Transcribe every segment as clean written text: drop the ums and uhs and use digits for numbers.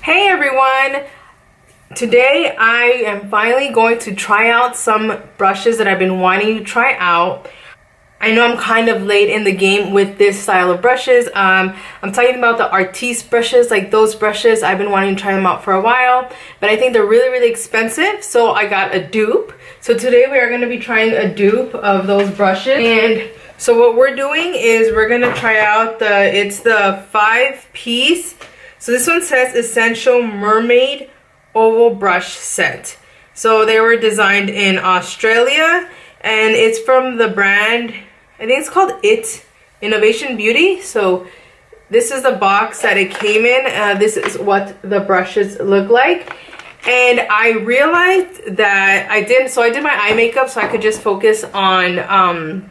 Hey everyone! Today I am finally going to try out some brushes that I've been wanting to try out. I know I'm kind of late in the game with this style of brushes. I'm talking about the Artis brushes, like those brushes. I've been wanting to try them out for a while, but I think they're really expensive, so I got a dupe. So today we are going to be trying a dupe of those brushes. And so what we're doing is we're going to try out it's the 5-piece. So this one says Essential Mermaid Oval Brush Set. So they were designed in Australia, and it's from the brand, I think it's called Innovation Beauty. So this is the box that it came in. This is what the brushes look like. And I realized that I did my eye makeup so I could just focus on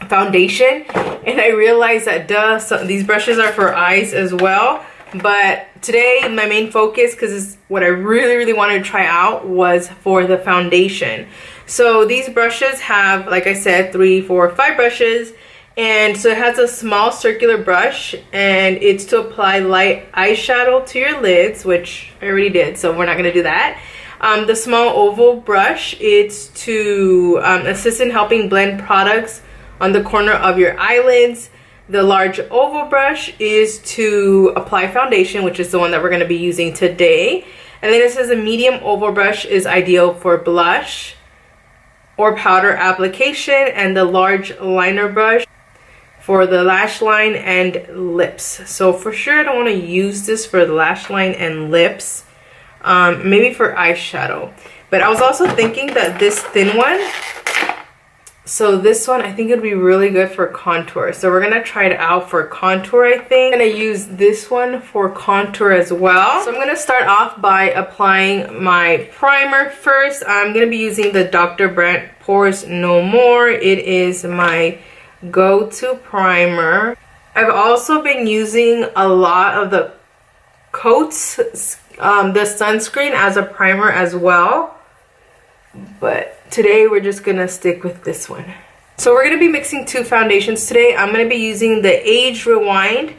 foundation. And I realized that so these brushes are for eyes as well. But today my main focus, because what I really wanted to try out, was for the foundation. So these brushes have, like I said, 3, 4, 5 brushes. And so it has a small circular brush, and it's to apply light eyeshadow to your lids, which I already did, so we're not going to do that. The small oval brush, it's to assist in helping blend products on the corner of your eyelids. The large oval brush is to apply foundation, which is the one that we're going to be using today. And then it says a medium oval brush is ideal for blush or powder application, and the large liner brush for the lash line and lips. So for sure I don't want to use this for the lash line and lips. Maybe for eyeshadow. But I was also thinking that this thin one, so this one I think it'd be really good for contour. So we're gonna try it out for contour, I think. I'm gonna use this one for contour as well. So I'm gonna start off by applying my primer first. I'm gonna be using the Dr. Brandt Pores No More. It is my go-to primer. I've also been using a lot of the Coats, the sunscreen as a primer as well. But today we're just gonna stick with this one. So we're gonna be mixing 2 foundations today. I'm gonna be using the Age Rewind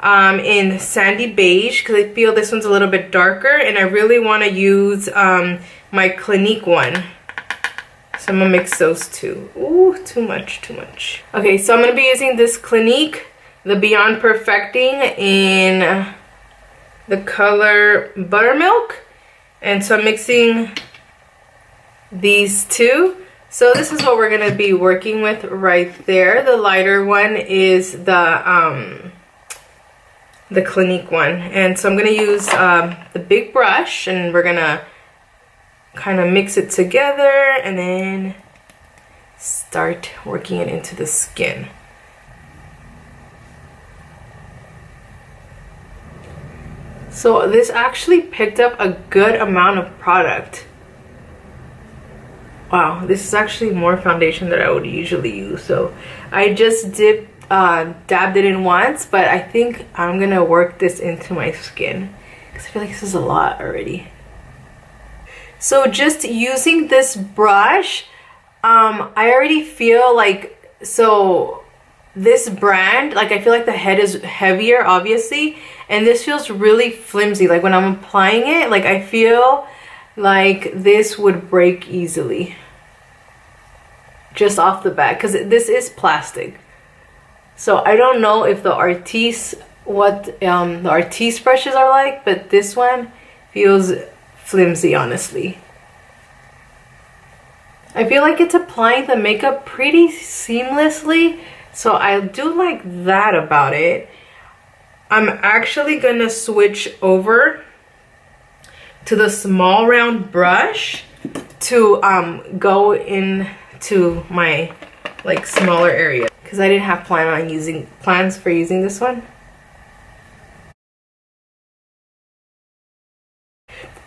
in Sandy Beige, because I feel this one's a little bit darker, and I really want to use my Clinique one. So I'm gonna mix those two. Ooh, too much. Okay, so I'm gonna be using this Clinique, the Beyond Perfecting, in the color Buttermilk. And so I'm mixing these two. So this is what we're gonna be working with right there. The lighter one is the Clinique one. And so I'm gonna use the big brush, and we're gonna kind of mix it together and then start working it into the skin. So this actually picked up a good amount of product. Wow, this is actually more foundation than I would usually use. So I just dabbed it in once, but I think I'm gonna work this into my skin because I feel like this is a lot already. So just using this brush, I already feel like, so this brand, like I feel like the head is heavier obviously, and this feels really flimsy. Like when I'm applying it, like I feel like this would break easily just off the bat, because this is plastic. So I don't know if the Artis, what the Artis brushes are like, but this one feels flimsy, honestly. I feel like it's applying the makeup pretty seamlessly, so I do like that about it. I'm actually gonna switch over to the small round brush to go into my like smaller area, because I didn't have plans for using this one.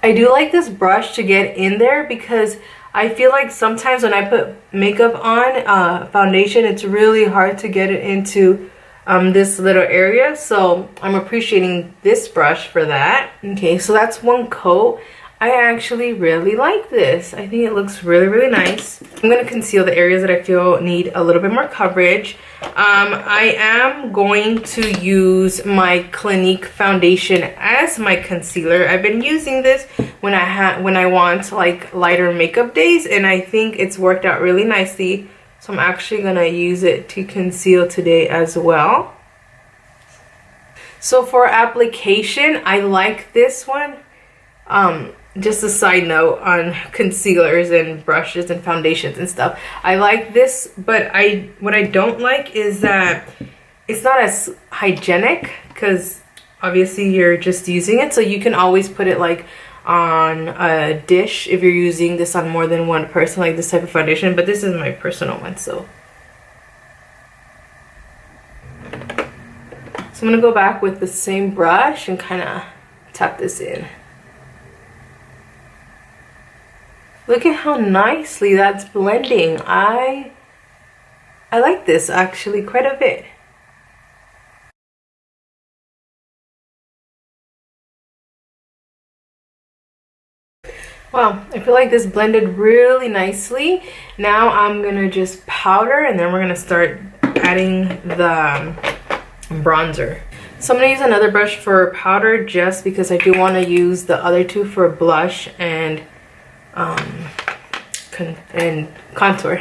I do like this brush to get in there, because I feel like sometimes when I put makeup on, foundation, it's really hard to get it into this little area. So I'm appreciating this brush for that. Okay, so that's one coat. I actually really like this. I think it looks really, really nice. I'm going to conceal the areas that I feel need a little bit more coverage. I am going to use my Clinique foundation as my concealer. I've been using this when I want like lighter makeup days, and I think it's worked out really nicely. So I'm actually going to use it to conceal today as well. So for application, I like this one. Just a side note on concealers and brushes and foundations and stuff. I like this, but what I don't like is that it's not as hygienic, because obviously you're just using it. So you can always put it like on a dish if you're using this on more than one person, like this type of foundation. But this is my personal one, so I'm gonna go back with the same brush and kind of tap this in. Look at how nicely that's blending. I like this actually quite a bit. Wow, I feel like this blended really nicely. Now I'm gonna just powder, and then we're gonna start adding the bronzer. So I'm gonna use another brush for powder just because I do want to use the other two for blush and contour.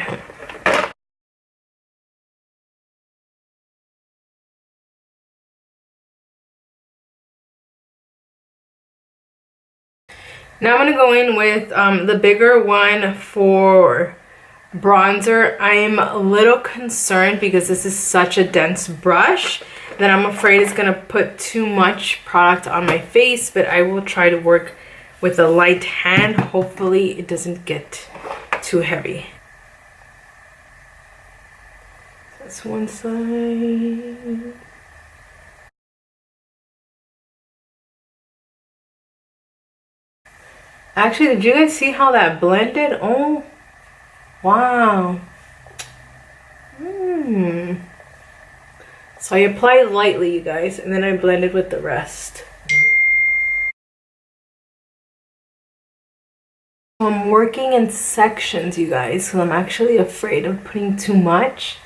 Now I'm gonna go in with the bigger one for bronzer. I'm a little concerned because this is such a dense brush that I'm afraid it's gonna put too much product on my face, but I will try to work with a light hand. Hopefully it doesn't get too heavy. That's one side. Actually, did you guys see how that blended? Oh, wow. So I applied lightly, you guys, and then I blended with the rest. I'm working in sections, you guys, because I'm actually afraid of putting too much.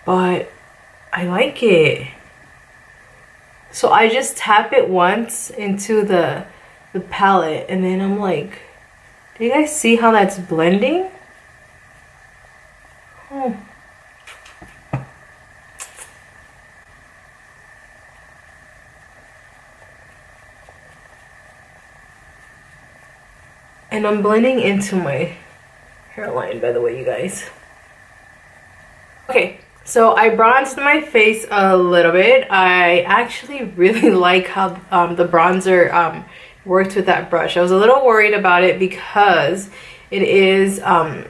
But I like it. So I just tap it once into the palette, and then I'm like, do you guys see how that's blending? Oh. And I'm blending into my hairline, by the way, you guys. Okay, so I bronzed my face a little bit. I actually really like how the bronzer worked with that brush. I was a little worried about it because it is a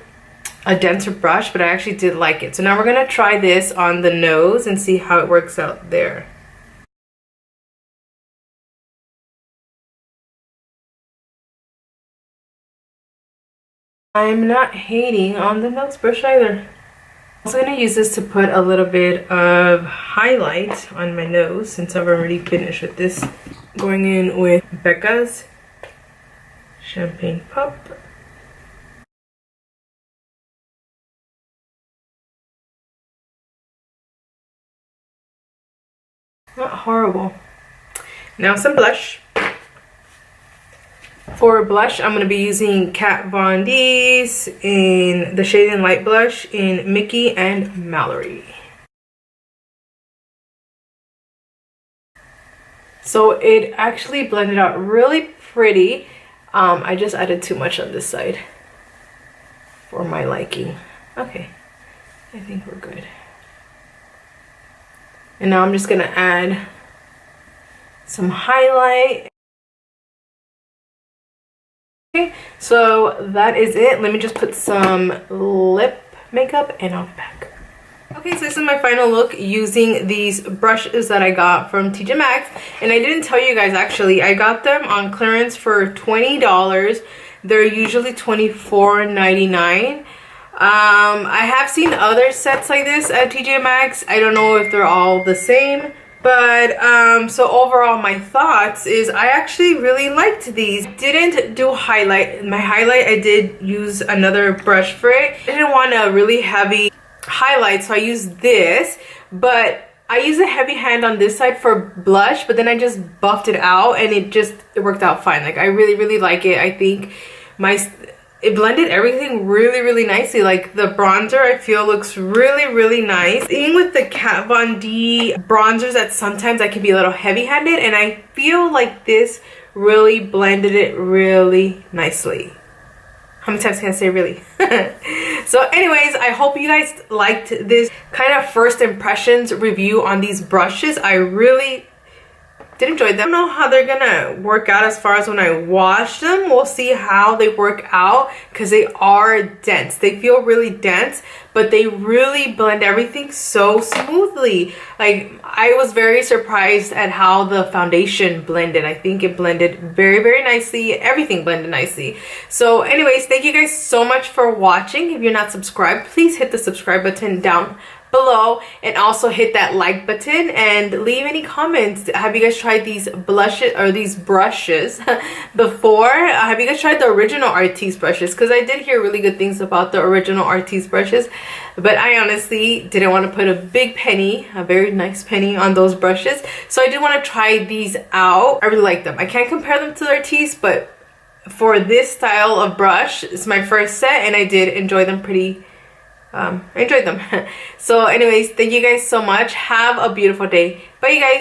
denser brush, but I actually did like it. So now we're gonna try this on the nose and see how it works out there. I'm not hating on the nose brush either. I'm also going to use this to put a little bit of highlight on my nose since I've already finished with this. Going in with Becca's Champagne Pop. Not horrible. Now some blush. For blush, I'm going to be using Kat Von D's in the Shade and Light blush in Mickey and Mallory. So it actually blended out really pretty. I just added too much on this side for my liking. Okay, I think we're good. And now I'm just going to add some highlight. Okay, so that is it. Let me just put some lip makeup and I'll be back. Okay, so this is my final look using these brushes that I got from TJ Maxx. And I didn't tell you guys, actually, I got them on clearance for $20. They're usually $24.99. I have seen other sets like this at TJ Maxx. I don't know if they're all the same, But so overall my thoughts is I actually really liked these. Didn't do highlight. My highlight, I did use another brush for it. I didn't want a really heavy highlight, so I used this, but I used a heavy hand on this side for blush, but then I just buffed it out and it worked out fine. Like I really like it. I think it blended everything really nicely. Like the bronzer I feel looks really nice. Even with the Kat Von D bronzers that sometimes I can be a little heavy handed, and I feel like this really blended it really nicely. How many times can I say really? So anyways, I hope you guys liked this kind of first impressions review on these brushes. I really did enjoy them. I don't know how they're gonna work out as far as when I wash them. We'll see how they work out because they are dense. They feel really dense, but they really blend everything so smoothly. Like I was very surprised at how the foundation blended. I think it blended very nicely. Everything blended nicely. So anyways, thank you guys so much for watching. If you're not subscribed, please hit the subscribe button down below and also hit that like button and leave any comments. Have you guys tried these blushes or these brushes before? Have you guys tried the original Artis brushes? Because I did hear really good things about the original Artis brushes, but I honestly didn't want to put a big penny, a very nice penny on those brushes, so I did want to try these out. I really like them. I can't compare them to the Artis, but for this style of brush, it's my first set and I did enjoy them I enjoyed them. So anyways, thank you guys so much. Have a beautiful day. Bye you guys.